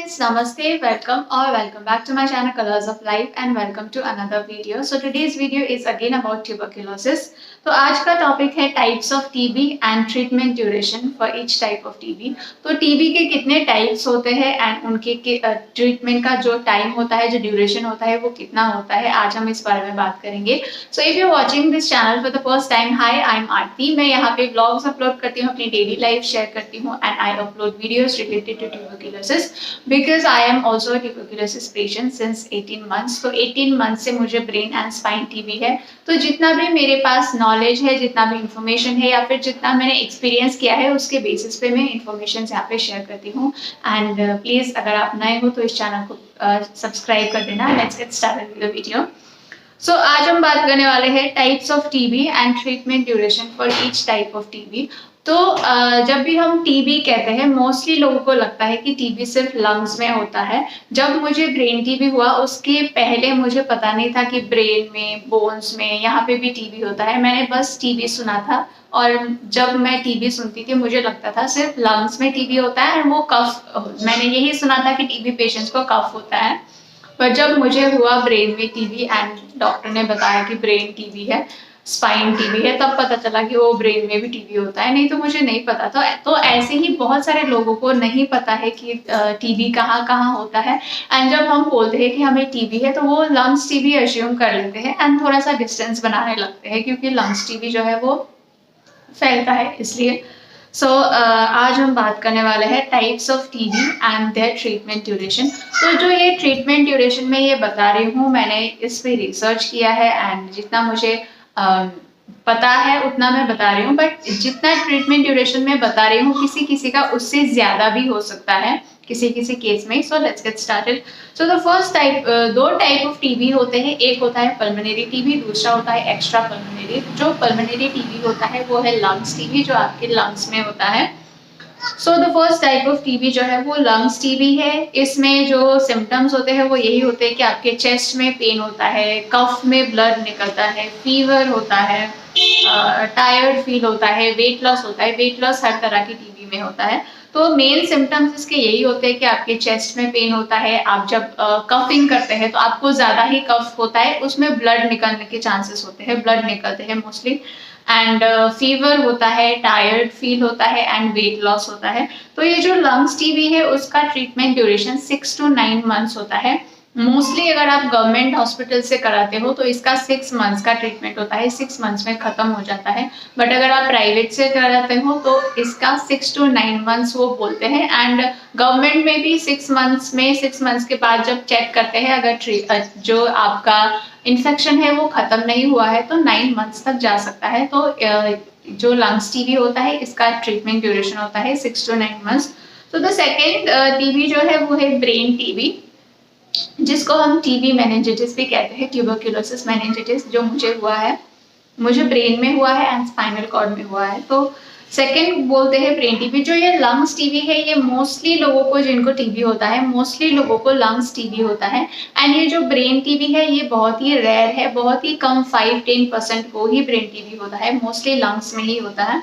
friends, Namaste, welcome or welcome back to my channel Colors of Life and welcome to another video. So today's video is again about tuberculosis. तो आज का topic है types of TB and treatment duration for each type of TB. तो TB के कितने types होते हैं and उनके ट्रीटमेंट का जो टाइम होता है, जो ड्यूरेशन होता है वो कितना होता है, आज हम इस बारे में बात करेंगे। So if you watching this channel for the first time, hi I am Aarti. मैं यहाँ पे ब्लॉग्स अपलोड करती हूँ, अपनी डेली लाइफ शेयर करती हूँ and I upload videos related to tuberculosis because I am also tuberculosis patient since 18 months. तो 18 month से मुझे ब्रेन एंड स्पाइन टीबी है। तो जितना भी मेरे पास नॉलेज है, जितना भी इंफॉर्मेशन है या फिर जितना मैंने एक्सपीरियंस किया है उसके बेसिस पे मैं इंफॉर्मेशन यहाँ पे शेयर करती हूँ। एंड प्लीज अगर आप नए हो तो इस चैनल को सब्सक्राइब कर देना। Let's get started with the video. So आज हम बात करने वाले हैं types of TB and treatment duration for each type of TB. तो जब भी हम टीबी कहते हैं, मोस्टली लोगों को लगता है कि टीबी सिर्फ लंग्स में होता है। जब मुझे ब्रेन टीबी हुआ उसके पहले मुझे पता नहीं था कि ब्रेन में, बोन्स में, यहाँ पे भी टीबी होता है। मैंने बस टीबी सुना था और जब मैं टीबी सुनती थी मुझे लगता था सिर्फ लंग्स में टीबी होता है और वो कफ, मैंने यही सुना था कि टीबी पेशेंट्स को कफ होता है। पर जब मुझे हुआ ब्रेन में टीबी एंड डॉक्टर ने बताया कि ब्रेन टीबी है, स्पाइन टीबी है, तब पता चला कि वो ब्रेन में भी टीबी होता है। नहीं तो मुझे नहीं पता था। तो ऐसे ही बहुत सारे लोगों को नहीं पता है कि टीबी कहाँ कहाँ होता है। एंड जब हम बोलते हैं कि हमें टीबी है तो वो लंग्स टीबी अज्यूम कर लेते हैं एंड थोड़ा सा डिस्टेंस बनाने लगते हैं क्योंकि लंग्स टीबी जो है वो फैलता है, इसलिए। सो आज हम बात करने वाले हैं types of TB and their treatment duration. तो जो ये ट्रीटमेंट ड्यूरेशन में ये बता रही हूँ, मैंने इस पे रिसर्च किया है एंड जितना मुझे पता है उतना मैं बता रही हूँ। बट जितना ट्रीटमेंट ड्यूरेशन में बता रही हूँ किसी किसी का उससे ज्यादा भी हो सकता है किसी किसी केस में। So let's get started. So the first type, दो टाइप ऑफ टीबी होते हैं। एक होता है पल्मोनरी टीबी, दूसरा होता है एक्स्ट्रा पल्मोनरी। जो पल्मोनरी टीबी होता है वो है लंग्स टीबी, जो आपके लंग्स में होता है। So the first type of TB जो है वो लंग्स टीबी है। इसमें जो सिम्टम्स होते हैं वो यही होते हैं कि आपके चेस्ट में पेन होता है, कफ में ब्लड निकलता है, फीवर होता है, टायर्ड फील होता है, वेट लॉस होता है। वेट लॉस हर तरह की टीबी में होता है। तो मेन सिम्टम्स इसके यही होते हैं कि आपके चेस्ट में पेन होता है, आप जब कफिंग करते हैं तो आपको ज्यादा ही कफ होता है, उसमें ब्लड निकलने के चांसेस होते हैं, ब्लड निकलते हैं मोस्टली। एंड फीवर होता है, टायर्ड फील होता है एंड वेट लॉस होता है। तो ये जो लंग्स टीबी है उसका ट्रीटमेंट ड्यूरेशन 6 to 9 मंथ्स होता है। मोस्टली अगर आप गवर्नमेंट हॉस्पिटल से कराते हो तो इसका 6 मंथ्स का ट्रीटमेंट होता है, 6 मंथ्स में खत्म हो जाता है। बट अगर आप प्राइवेट से कराते हो तो इसका 6 to 9 मंथ्स वो बोलते हैं। एंड गवर्नमेंट में भी 6 मंथ्स में, 6 मंथ्स के बाद जब चेक करते हैं अगर जो आपका इन्फेक्शन है वो खत्म नहीं हुआ है तो 9 मंथ्स तक जा सकता है। तो जो लंग्स टीबी होता है इसका ट्रीटमेंट ड्यूरेशन होता है 6 to 9 मंथ्स। तो द सेकेंड टीबी जो है वो है ब्रेन टीबी, जिसको हम टीबी मेनिंजाइटिस भी कहते हैं, ट्यूबरक्यूलोसिस मेनिंजाइटिस। जो मुझे हुआ है, मुझे ब्रेन में हुआ है एंड स्पाइनल कॉर्ड में हुआ है। तो सेकंड बोलते हैं ब्रेन टीबी। जो ये लंग्स टीबी है ये मोस्टली लोगों को, जिनको टीबी होता है, मोस्टली लोगों को लंग्स टीबी होता है। एंड ये जो ब्रेन टीबी है ये बहुत ही रेयर है, बहुत ही कम 5-10% को ही ब्रेन टीबी होता है, मोस्टली लंग्स में ही होता है।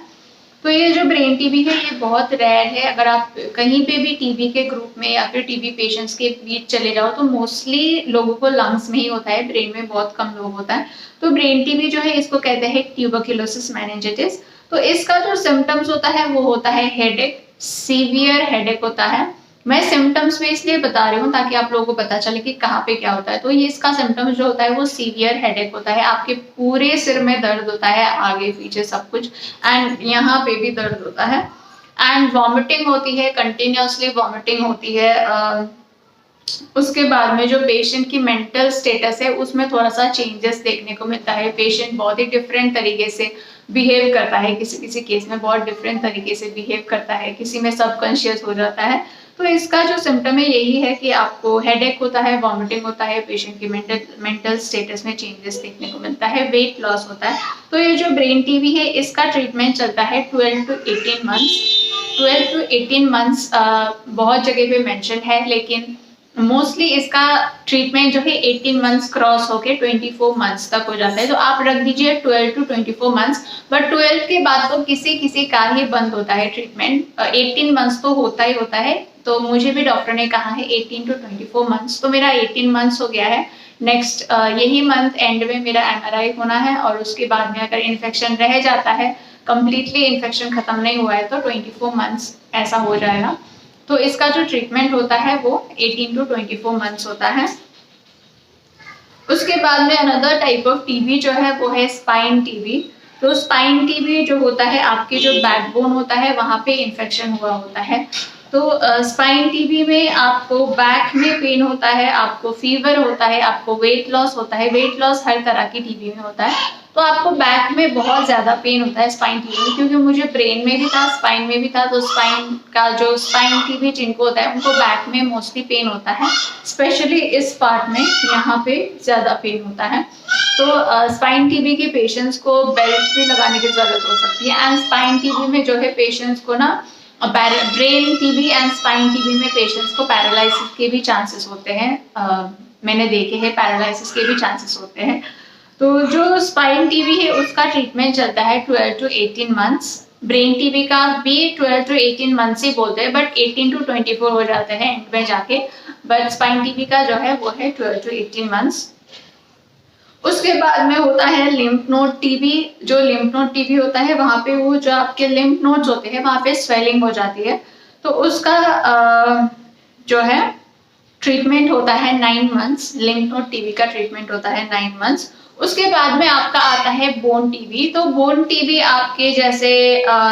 तो ये जो ब्रेन टीबी है ये बहुत रेयर है। अगर आप कहीं पे भी टीबी के ग्रुप में या फिर टीबी पेशेंट्स के बीच चले जाओ तो मोस्टली लोगों को लंग्स में ही होता है, ब्रेन में बहुत कम लोग होता है। तो ब्रेन टीबी जो है इसको कहते हैं ट्यूबरक्यूलोसिस मेनिंजाइटिस। तो इसका जो सिम्टम्स होता है वो होता है हेडेक, सीवियर हेडेक होता है। मैं सिम्टम्स में इसलिए बता रही हूँ ताकि आप लोगों को पता चले कि कहाँ पे क्या होता है। तो ये इसका सिम्टम्स जो होता है वो सीवियर हेडेक होता है, आपके पूरे सिर में दर्द होता है, आगे पीछे सब कुछ, एंड यहाँ पे भी दर्द होता है। एंड वॉमिटिंग होती है, कंटिन्यूसली वॉमिटिंग होती है। उसके बाद में जो पेशेंट की मेंटल स्टेटस है उसमें थोड़ा सा चेंजेस देखने को मिलता है। पेशेंट बहुत ही डिफरेंट तरीके से बिहेव करता है, किसी किसी केस में बहुत डिफरेंट तरीके से बिहेव करता है, किसी में सबकॉन्शियस हो जाता है। तो इसका जो सिम्टम है यही है कि आपको हेडेक होता है, वॉमिटिंग होता है, पेशेंट की मेंटल स्टेटस में चेंजेस देखने को मिलता है, वेट लॉस होता है। तो ये जो ब्रेन टीबी है इसका ट्रीटमेंट चलता है 12 to 18 मंथ्स। 12 to 18 मंथ्स बहुत जगह पे मेंशन है, लेकिन मोस्टली इसका ट्रीटमेंट जो है 18 मंथ्स क्रॉस होके 24 मंथ्स तक हो जाता है, तो आप रख दीजिए 12 to 24 मंथ्स। बट 12 के बाद तो किसी किसी का ही बंद होता है ट्रीटमेंट, 18 मंथ्स तो होता ही होता है। तो मुझे भी डॉक्टर ने कहा है 18 to 24 मंथ्स, तो मेरा 18 मंथ्स हो गया है। नेक्स्ट यही मंथ एंड में मेरा MRI होना है, और उसके बाद में अगर इन्फेक्शन रह जाता है, कंप्लीटली इन्फेक्शन खत्म नहीं हुआ है, तो 24 मंथ्स ऐसा हो जाएगा। तो इसका जो ट्रीटमेंट होता है वो 18 to 24 मंथ्स होता है। उसके बाद में अनदर टाइप ऑफ टीबी जो है वो है स्पाइन टीबी। तो स्पाइन टीबी जो होता है, आपके जो बैकबोन होता है वहां पे इन्फेक्शन हुआ होता है। तो स्पाइन टीबी में आपको बैक में पेन होता है, आपको फीवर होता है, आपको वेट लॉस होता है। वेट लॉस हर तरह की टीबी में होता है। तो आपको बैक में बहुत ज्यादा पेन होता है स्पाइन टीबी में, क्योंकि मुझे ब्रेन में भी था, स्पाइन में भी था। तो स्पाइन का जो स्पाइन टीबी जिनको होता है उनको बैक में मोस्टली पेन होता है, स्पेशली इस पार्ट में यहाँ पे ज्यादा पेन होता है। तो स्पाइन टीबी के पेशेंट्स को बेल्ट भी लगाने की जरूरत हो सकती है। एंड स्पाइन टीबी में जो है पेशेंट्स को ना brain TB and spine TB में पेशेंट्स को पैरालिसिस के भी चांसेस होते हैं। मैंने देखे हैं, पैरालिसिस के भी चांसेस होते हैं। तो जो स्पाइन टीबी है उसका ट्रीटमेंट चलता है 12 to 18 मंथ्स। ब्रेन टीबी का भी 12 to 18 मंथ्स ही बोलते हैं, बट 18 to 24 हो जाते हैं एंड में जाके। बट स्पाइन टीबी का जो है वो है 12 to 18 मंथ्स। उसके बाद में होता है लिम्फ नोड टीबी। जो लिम्फ नोड टीबी होता है वहां पे वो जो आपके लिम्फ नोड्स होते हैं वहां पे स्वेलिंग हो जाती है। तो उसका जो है ट्रीटमेंट होता है 9 मंथ्स। लिम्फ नोड टीबी का ट्रीटमेंट होता है 9 मंथ्स। उसके बाद में आपका आता है बोन टीबी। तो बोन टीबी आपके जैसे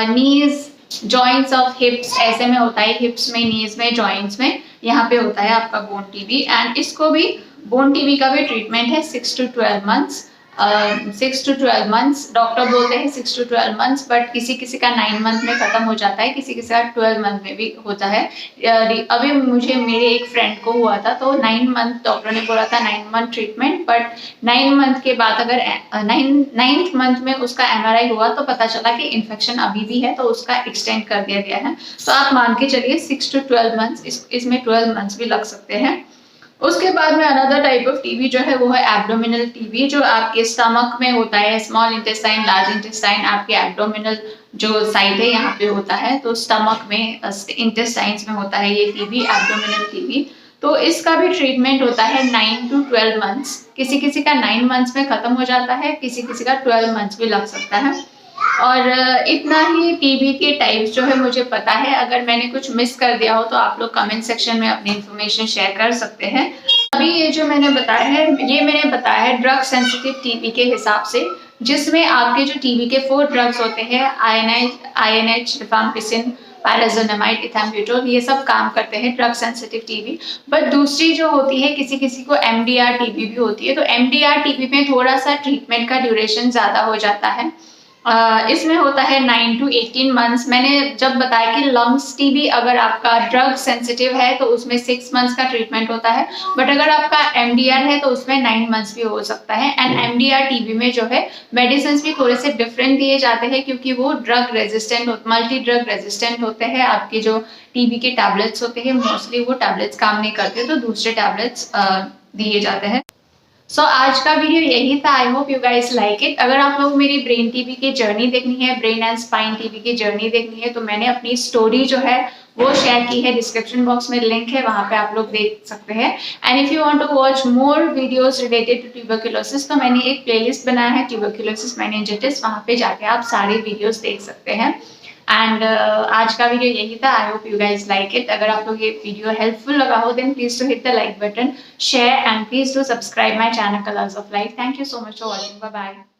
नीज, जॉइंट्स ऑफ हिप्स ऐसे में होता है, हिप्स में, नीज में, जॉइंट्स में, यहाँ पे होता है आपका बोन टीबी। एंड इसको भी बोन टीबी का भी ट्रीटमेंट है 6 to 12 months. 6 to 12 months doctor बोलते हैं 6 to 12 मंथ्स, बट किसी किसी का 9 मंथ में खत्म हो जाता है, किसी किसी का 12 मंथ में भी होता है। अभी मुझे मेरे एक फ्रेंड को हुआ था, तो 9 मंथ डॉक्टर ने बोला था 9 मंथ ट्रीटमेंट, बट 9 मंथ के बाद अगर 9th मंथ में उसका MRI हुआ तो पता चला कि इन्फेक्शन अभी भी है, तो उसका एक्सटेंड कर दिया गया है। तो आप मान के चलिए 6 to 12 मंथ्स, इसमें 12 मंथ्स भी लग सकते हैं। उसके बाद में अनदर टाइप ऑफ टीबी जो है वो है एब्डोमिनल टीबी, जो आपके स्टमक में होता है। स्मॉल इंटेस्टाइन, लार्ज इंटेस्टाइन, आपके एब्डोमिनल जो साइड है यहाँ पे होता है। तो स्टमक में, इंटेस्टाइन्स में होता है ये टीबी, एब्डोमिनल टीबी। तो इसका भी ट्रीटमेंट होता है 9 to 12 मंथ्स। किसी किसी का 9 मंथ्स में खत्म हो जाता है, किसी किसी का 12 मंथ्स भी लग सकता है। और इतना ही टीबी के टाइप्स जो है मुझे पता है। अगर मैंने कुछ मिस कर दिया हो तो आप लोग कमेंट सेक्शन में अपनी इंफॉर्मेशन शेयर कर सकते हैं। अभी ये जो मैंने बताया है, ये मैंने बताया है ड्रग सेंसिटिव टीबी के हिसाब से, जिसमें आपके जो टीबी के 4 ड्रग्स होते हैं, INH, रिफाम्पिसिन, पैराजोनामाइड, इथैम्ब्यूटोल, ये सब काम करते हैं ड्रग सेंसिटिव टीबी। बट दूसरी जो होती है, किसी किसी को MDR टीबी भी होती है। तो MDR टीबी में थोड़ा सा ट्रीटमेंट का ड्यूरेशन ज्यादा हो जाता है। इसमें होता है 9 to 18 मंथ्स। मैंने जब बताया कि लंग्स टीबी अगर आपका ड्रग सेंसिटिव है तो उसमें 6 मंथ्स का ट्रीटमेंट होता है, बट अगर आपका MDR है तो उसमें 9 मंथ्स भी हो सकता है। एंड MDR टीबी में जो है मेडिसिन भी थोड़े से डिफरेंट दिए जाते हैं, क्योंकि वो drug resistant, multi drug resistant होते हैं। आपके जो टीबी के टैबलेट्स होते हैं मोस्टली वो टैबलेट्स काम नहीं करते, तो दूसरे टैबलेट्स दिए जाते हैं। सो आज का वीडियो यही था। I hope you guys like it. अगर आप लोग मेरी ब्रेन टीबी की जर्नी देखनी है, ब्रेन एंड स्पाइन टीबी की जर्नी देखनी है, तो मैंने अपनी स्टोरी जो है वो शेयर की है, डिस्क्रिप्शन बॉक्स में लिंक है, वहां पे आप लोग देख सकते हैं। And if you want to watch more videos related to tuberculosis, तो मैंने एक प्लेलिस्ट बनाया है ट्यूबरक्यूलोसिस मेनिंजाइटिस, वहां पे जाके आप सारे वीडियोस देख सकते हैं। एंड आज का वीडियो यही था। I hope you guys like it. अगर आप लोग ये वीडियो हेल्पफुल लगा हो then please to hit the like button, share and please to subscribe my channel Colours of Life. Thank you so much for watching. Bye bye.